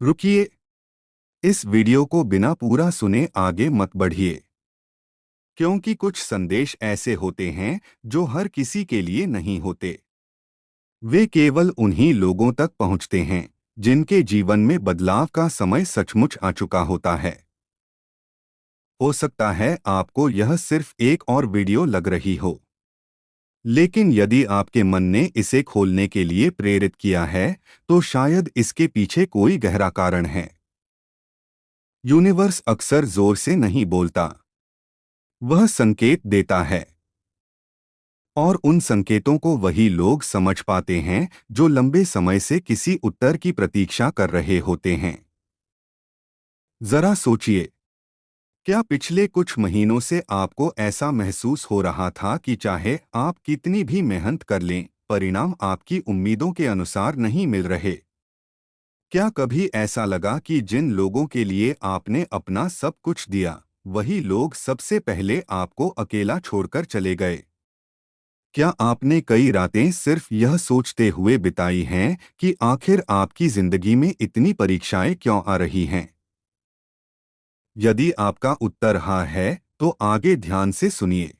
रुकिए, इस वीडियो को बिना पूरा सुने आगे मत बढ़िए, क्योंकि कुछ संदेश ऐसे होते हैं जो हर किसी के लिए नहीं होते। वे केवल उन्हीं लोगों तक पहुंचते हैं जिनके जीवन में बदलाव का समय सचमुच आ चुका होता है। हो सकता है आपको यह सिर्फ एक और वीडियो लग रही हो, लेकिन यदि आपके मन ने इसे खोलने के लिए प्रेरित किया है, तो शायद इसके पीछे कोई गहरा कारण है। यूनिवर्स अक्सर जोर से नहीं बोलता, वह संकेत देता है। और उन संकेतों को वही लोग समझ पाते हैं जो लंबे समय से किसी उत्तर की प्रतीक्षा कर रहे होते हैं। जरा सोचिए, क्या पिछले कुछ महीनों से आपको ऐसा महसूस हो रहा था कि चाहे आप कितनी भी मेहनत कर लें, परिणाम आपकी उम्मीदों के अनुसार नहीं मिल रहे? क्या कभी ऐसा लगा कि जिन लोगों के लिए आपने अपना सब कुछ दिया, वही लोग सबसे पहले आपको अकेला छोड़कर चले गए? क्या आपने कई रातें सिर्फ यह सोचते हुए बिताई हैं कि आखिर आपकी जिंदगी में इतनी परीक्षाएं क्यों आ रही हैं? यदि आपका उत्तर हाँ है, तो आगे ध्यान से सुनिए,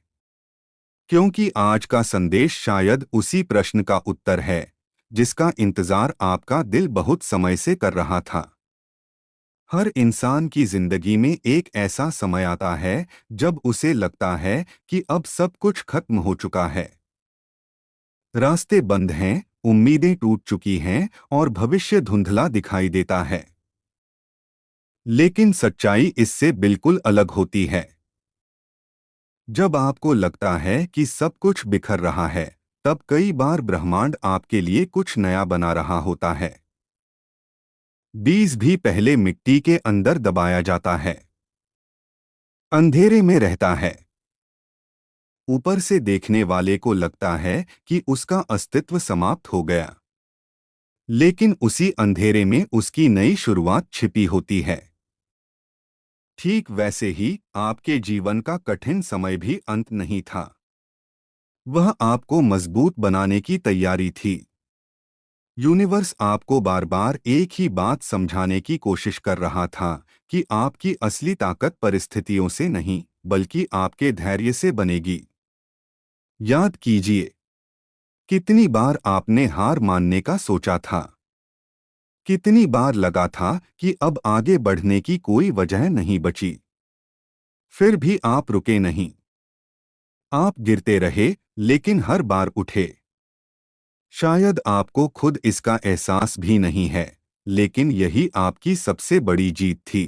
क्योंकि आज का संदेश शायद उसी प्रश्न का उत्तर है जिसका इंतजार आपका दिल बहुत समय से कर रहा था। हर इंसान की जिंदगी में एक ऐसा समय आता है जब उसे लगता है कि अब सब कुछ खत्म हो चुका है। रास्ते बंद हैं, उम्मीदें टूट चुकी हैं और भविष्य धुंधला दिखाई देता है। लेकिन सच्चाई इससे बिल्कुल अलग होती है। जब आपको लगता है कि सब कुछ बिखर रहा है, तब कई बार ब्रह्मांड आपके लिए कुछ नया बना रहा होता है। बीज भी पहले मिट्टी के अंदर दबाया जाता है, अंधेरे में रहता है। ऊपर से देखने वाले को लगता है कि उसका अस्तित्व समाप्त हो गया, लेकिन उसी अंधेरे में उसकी नई शुरुआत छिपी होती है। ठीक वैसे ही आपके जीवन का कठिन समय भी अंत नहीं था, वह आपको मजबूत बनाने की तैयारी थी। यूनिवर्स आपको बार बार एक ही बात समझाने की कोशिश कर रहा था कि आपकी असली ताकत परिस्थितियों से नहीं, बल्कि आपके धैर्य से बनेगी। याद कीजिए, कितनी बार आपने हार मानने का सोचा था, कितनी बार लगा था कि अब आगे बढ़ने की कोई वजह नहीं बची। फिर भी आप रुके नहीं, आप गिरते रहे, लेकिन हर बार उठे। शायद आपको खुद इसका एहसास भी नहीं है, लेकिन यही आपकी सबसे बड़ी जीत थी।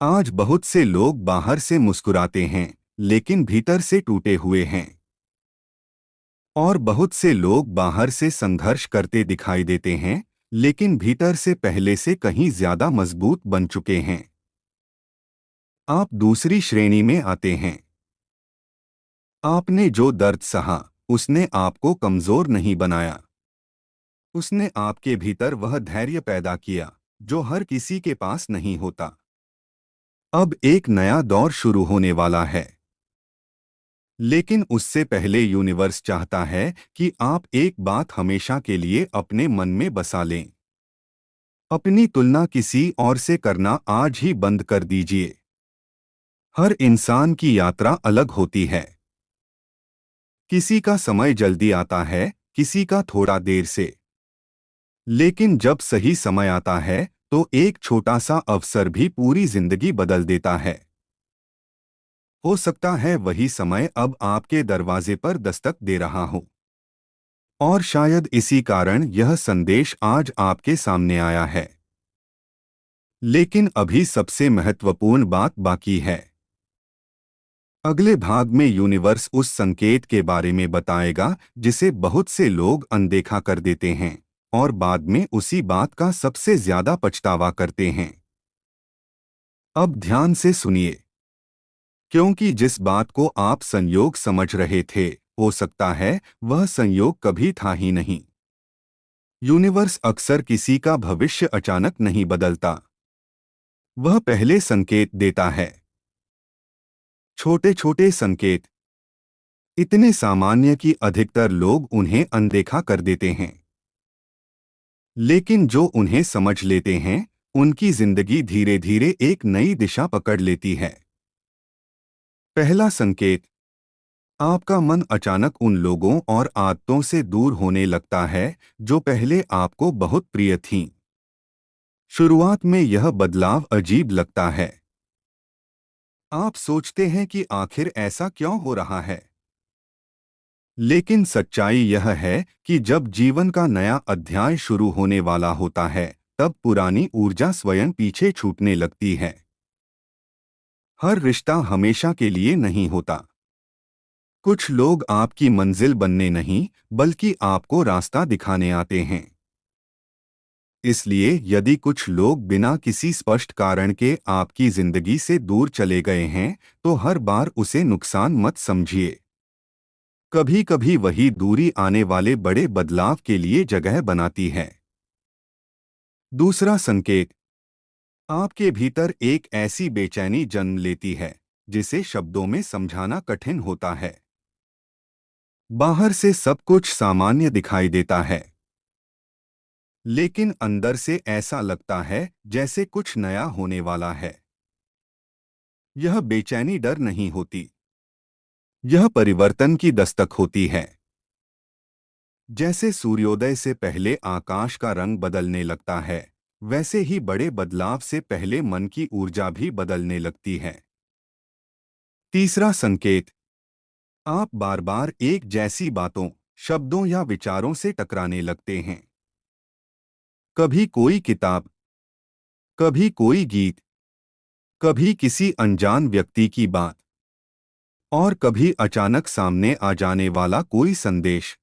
आज बहुत से लोग बाहर से मुस्कुराते हैं, लेकिन भीतर से टूटे हुए हैं। और बहुत से लोग बाहर से संघर्ष करते दिखाई देते हैं, लेकिन भीतर से पहले से कहीं ज्यादा मजबूत बन चुके हैं। आप दूसरी श्रेणी में आते हैं। आपने जो दर्द सहा, उसने आपको कमजोर नहीं बनाया। उसने आपके भीतर वह धैर्य पैदा किया जो हर किसी के पास नहीं होता। अब एक नया दौर शुरू होने वाला है, लेकिन उससे पहले यूनिवर्स चाहता है कि आप एक बात हमेशा के लिए अपने मन में बसा लें। अपनी तुलना किसी और से करना आज ही बंद कर दीजिए। हर इंसान की यात्रा अलग होती है। किसी का समय जल्दी आता है, किसी का थोड़ा देर से। लेकिन जब सही समय आता है, तो एक छोटा सा अवसर भी पूरी जिंदगी बदल देता है। हो सकता है वही समय अब आपके दरवाजे पर दस्तक दे रहा हो। और शायद इसी कारण यह संदेश आज आपके सामने आया है। लेकिन अभी सबसे महत्वपूर्ण बात बाकी है। अगले भाग में यूनिवर्स उस संकेत के बारे में बताएगा जिसे बहुत से लोग अनदेखा कर देते हैं और बाद में उसी बात का सबसे ज्यादा पछतावा करते हैं। अब ध्यान से सुनिए, क्योंकि जिस बात को आप संयोग समझ रहे थे, हो सकता है वह संयोग कभी था ही नहीं। यूनिवर्स अक्सर किसी का भविष्य अचानक नहीं बदलता, वह पहले संकेत देता है। छोटे छोटे संकेत, इतने सामान्य कि अधिकतर लोग उन्हें अनदेखा कर देते हैं। लेकिन जो उन्हें समझ लेते हैं, उनकी जिंदगी धीरे धीरे एक नई दिशा पकड़ लेती है। पहला संकेत, आपका मन अचानक उन लोगों और आदतों से दूर होने लगता है जो पहले आपको बहुत प्रिय थीं। शुरुआत में यह बदलाव अजीब लगता है। आप सोचते हैं कि आखिर ऐसा क्यों हो रहा है। लेकिन सच्चाई यह है कि जब जीवन का नया अध्याय शुरू होने वाला होता है, तब पुरानी ऊर्जा स्वयं पीछे छूटने लगती है। हर रिश्ता हमेशा के लिए नहीं होता। कुछ लोग आपकी मंजिल बनने नहीं, बल्कि आपको रास्ता दिखाने आते हैं। इसलिए यदि कुछ लोग बिना किसी स्पष्ट कारण के आपकी जिंदगी से दूर चले गए हैं, तो हर बार उसे नुकसान मत समझिए। कभी कभी वही दूरी आने वाले बड़े बदलाव के लिए जगह बनाती है। दूसरा संकेत, आपके भीतर एक ऐसी बेचैनी जन्म लेती है जिसे शब्दों में समझाना कठिन होता है। बाहर से सब कुछ सामान्य दिखाई देता है, लेकिन अंदर से ऐसा लगता है जैसे कुछ नया होने वाला है। यह बेचैनी डर नहीं होती, यह परिवर्तन की दस्तक होती है। जैसे सूर्योदय से पहले आकाश का रंग बदलने लगता है, वैसे ही बड़े बदलाव से पहले मन की ऊर्जा भी बदलने लगती है। तीसरा संकेत, आप बार बार एक जैसी बातों, शब्दों या विचारों से टकराने लगते हैं। कभी कोई किताब, कभी कोई गीत, कभी किसी अनजान व्यक्ति की बात, और कभी अचानक सामने आ जाने वाला कोई संदेश।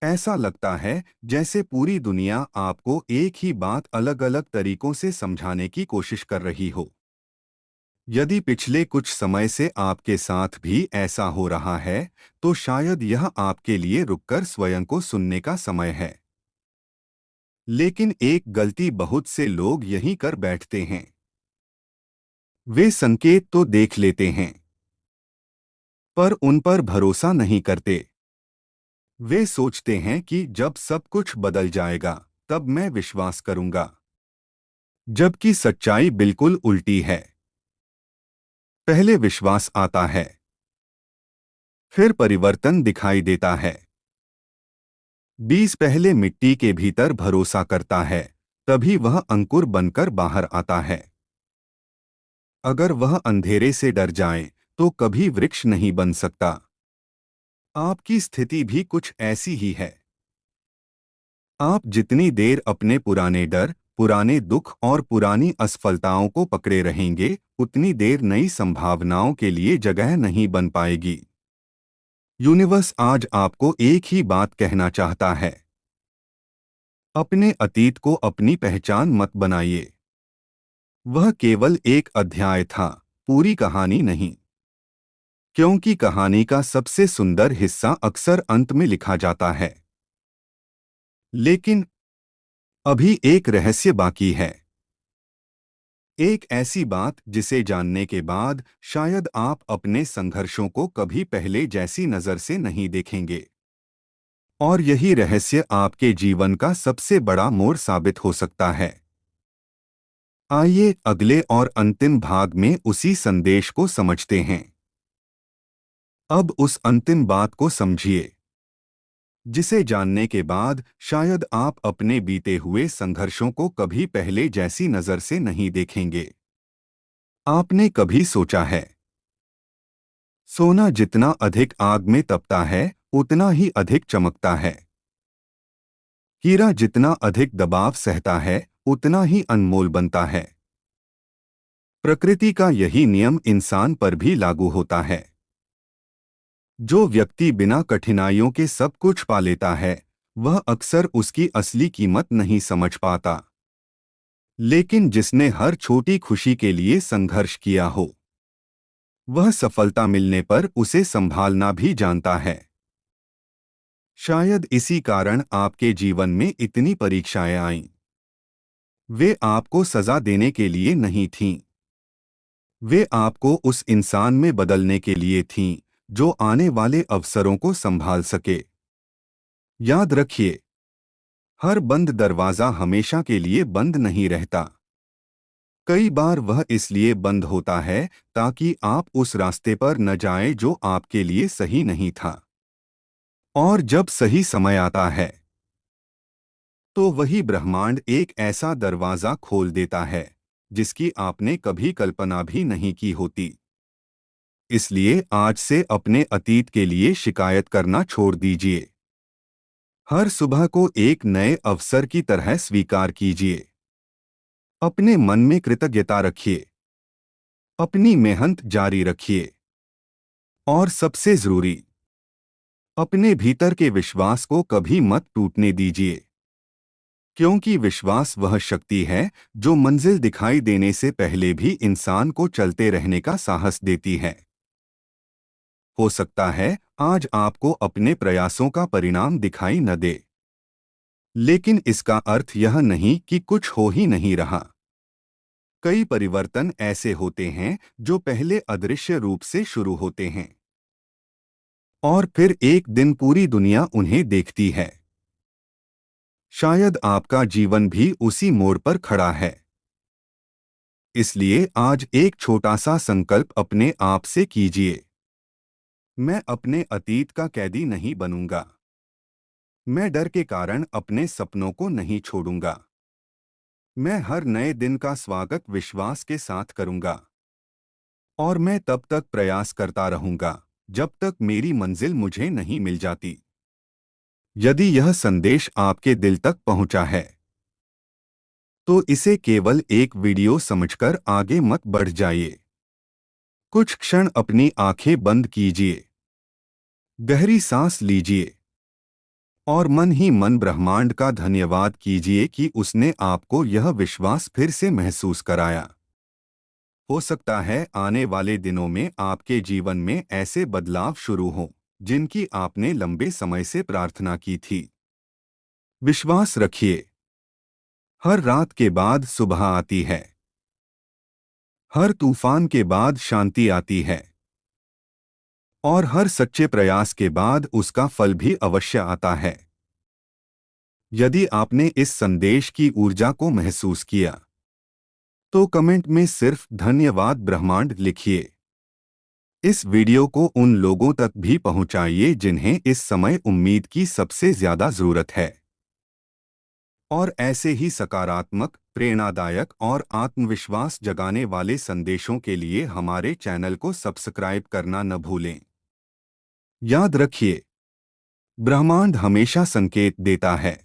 ऐसा लगता है जैसे पूरी दुनिया आपको एक ही बात अलग अलग तरीकों से समझाने की कोशिश कर रही हो। यदि पिछले कुछ समय से आपके साथ भी ऐसा हो रहा है, तो शायद यह आपके लिए रुककर स्वयं को सुनने का समय है। लेकिन एक गलती बहुत से लोग यही कर बैठते हैं। वे संकेत तो देख लेते हैं, पर उन पर भरोसा नहीं करते। वे सोचते हैं कि जब सब कुछ बदल जाएगा, तब मैं विश्वास करूंगा। जबकि सच्चाई बिल्कुल उल्टी है। पहले विश्वास आता है, फिर परिवर्तन दिखाई देता है। बीज पहले मिट्टी के भीतर भरोसा करता है, तभी वह अंकुर बनकर बाहर आता है। अगर वह अंधेरे से डर जाए, तो कभी वृक्ष नहीं बन सकता। आपकी स्थिति भी कुछ ऐसी ही है। आप जितनी देर अपने पुराने डर, पुराने दुख और पुरानी असफलताओं को पकड़े रहेंगे, उतनी देर नई संभावनाओं के लिए जगह नहीं बन पाएगी। यूनिवर्स आज आपको एक ही बात कहना चाहता है। अपने अतीत को अपनी पहचान मत बनाइए। वह केवल एक अध्याय था, पूरी कहानी नहीं। क्योंकि कहानी का सबसे सुंदर हिस्सा अक्सर अंत में लिखा जाता है। लेकिन अभी एक रहस्य बाकी है। एक ऐसी बात जिसे जानने के बाद शायद आप अपने संघर्षों को कभी पहले जैसी नजर से नहीं देखेंगे। और यही रहस्य आपके जीवन का सबसे बड़ा मोड़ साबित हो सकता है। आइए अगले और अंतिम भाग में उसी संदेश को समझते हैं। अब उस अंतिम बात को समझिए, जिसे जानने के बाद शायद आप अपने बीते हुए संघर्षों को कभी पहले जैसी नजर से नहीं देखेंगे। आपने कभी सोचा है, सोना जितना अधिक आग में तपता है, उतना ही अधिक चमकता है। हीरा जितना अधिक दबाव सहता है, उतना ही अनमोल बनता है। प्रकृति का यही नियम इंसान पर भी लागू होता है। जो व्यक्ति बिना कठिनाइयों के सब कुछ पा लेता है, वह अक्सर उसकी असली कीमत नहीं समझ पाता। लेकिन जिसने हर छोटी खुशी के लिए संघर्ष किया हो, वह सफलता मिलने पर उसे संभालना भी जानता है। शायद इसी कारण आपके जीवन में इतनी परीक्षाएं आईं। वे आपको सजा देने के लिए नहीं थीं। वे आपको उस इंसान में बदलने के लिए थीं जो आने वाले अवसरों को संभाल सके। याद रखिए, हर बंद दरवाजा हमेशा के लिए बंद नहीं रहता। कई बार वह इसलिए बंद होता है ताकि आप उस रास्ते पर न जाएं जो आपके लिए सही नहीं था। और जब सही समय आता है तो वही ब्रह्मांड एक ऐसा दरवाजा खोल देता है जिसकी आपने कभी कल्पना भी नहीं की होती। इसलिए आज से अपने अतीत के लिए शिकायत करना छोड़ दीजिए। हर सुबह को एक नए अवसर की तरह स्वीकार कीजिए। अपने मन में कृतज्ञता रखिए। अपनी मेहनत जारी रखिए। और सबसे जरूरी, अपने भीतर के विश्वास को कभी मत टूटने दीजिए। क्योंकि विश्वास वह शक्ति है जो मंजिल दिखाई देने से पहले भी इंसान को चलते रहने का साहस देती है। हो सकता है आज आपको अपने प्रयासों का परिणाम दिखाई न दे, लेकिन इसका अर्थ यह नहीं कि कुछ हो ही नहीं रहा। कई परिवर्तन ऐसे होते हैं जो पहले अदृश्य रूप से शुरू होते हैं और फिर एक दिन पूरी दुनिया उन्हें देखती है। शायद आपका जीवन भी उसी मोड़ पर खड़ा है। इसलिए आज एक छोटा सा संकल्प अपने आप से कीजिए। मैं अपने अतीत का कैदी नहीं बनूंगा। मैं डर के कारण अपने सपनों को नहीं छोड़ूंगा। मैं हर नए दिन का स्वागत विश्वास के साथ करूंगा। और मैं तब तक प्रयास करता रहूंगा जब तक मेरी मंजिल मुझे नहीं मिल जाती। यदि यह संदेश आपके दिल तक पहुंचा है तो इसे केवल एक वीडियो समझकर आगे मत बढ़ जाइए। कुछ क्षण अपनी आंखें बंद कीजिए। गहरी सांस लीजिए और मन ही मन ब्रह्मांड का धन्यवाद कीजिए कि उसने आपको यह विश्वास फिर से महसूस कराया। हो सकता है आने वाले दिनों में आपके जीवन में ऐसे बदलाव शुरू हों जिनकी आपने लंबे समय से प्रार्थना की थी। विश्वास रखिए, हर रात के बाद सुबह आती है। हर तूफान के बाद शांति आती है। और हर सच्चे प्रयास के बाद उसका फल भी अवश्य आता है। यदि आपने इस संदेश की ऊर्जा को महसूस किया तो कमेंट में सिर्फ धन्यवाद ब्रह्मांड लिखिए। इस वीडियो को उन लोगों तक भी पहुंचाइए जिन्हें इस समय उम्मीद की सबसे ज्यादा जरूरत है। और ऐसे ही सकारात्मक, प्रेरणादायक और आत्मविश्वास जगाने वाले संदेशों के लिए हमारे चैनल को सब्सक्राइब करना न भूलें। याद रखिए, ब्रह्मांड हमेशा संकेत देता है।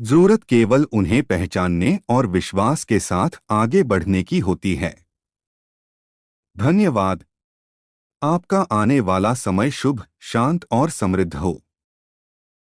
जरूरत केवल उन्हें पहचानने और विश्वास के साथ आगे बढ़ने की होती है। धन्यवाद। आपका आने वाला समय शुभ, शांत और समृद्ध हो।